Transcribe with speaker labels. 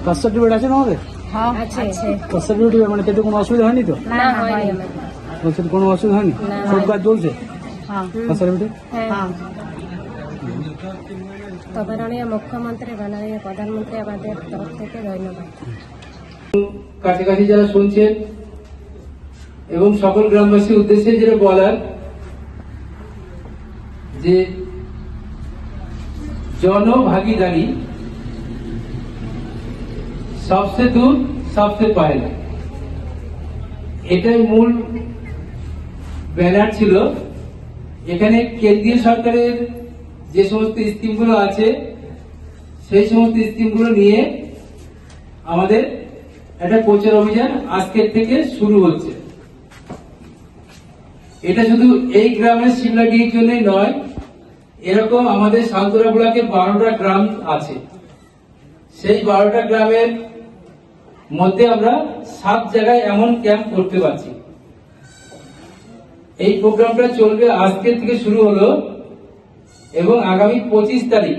Speaker 1: Caste certificate আছে না আমাদের?
Speaker 2: হ্যাঁ আছে।
Speaker 1: কাস্ট সার্টিফিকেট মানে তাতে কোনো অসুবিধা হয়নি তো?
Speaker 2: না হয়নি।
Speaker 1: বলছেন কোনো অসুবিধা হয়নি? সব কাজ চলছে
Speaker 2: হ্যাঁ
Speaker 1: কাস্ট সার্টিফিকেট?
Speaker 2: হ্যাঁ। তবে মুখ্যমন্ত্রী মাননীয় প্রধানমন্ত্রী আমাদের তরফ থেকে ধন্যবাদ।
Speaker 3: কাছাকাছি যারা শুনছেন এবং সকল গ্রামবাসীর উদ্দেশ্যে যেটা বলার যে জনভাগিদারি সবচেয়ে দূর সবচেয়ে পহেলা, এটাই মূল ব্যানার ছিল। এখানে কেন্দ্রীয় সরকারের যে সমস্ত স্কিমগুলো আছে সেই সমস্ত স্কিমগুলো নিয়ে আমাদের একটা প্রচার অভিযান আজকের থেকে শুরু হচ্ছে। এটা শুধু এই গ্রামের সিমলাডির জন্যই নয়, এরকম আমাদের সালতোরা ব্লকে 12টা গ্রাম আছে। সেই 12টা গ্রামের মধ্যে আমরা 7 জায়গায় এমন ক্যাম্প করতে পারছি। এই প্রোগ্রামটা চলবে আজকের থেকে শুরু হলো এবং আগামী 25 তারিখ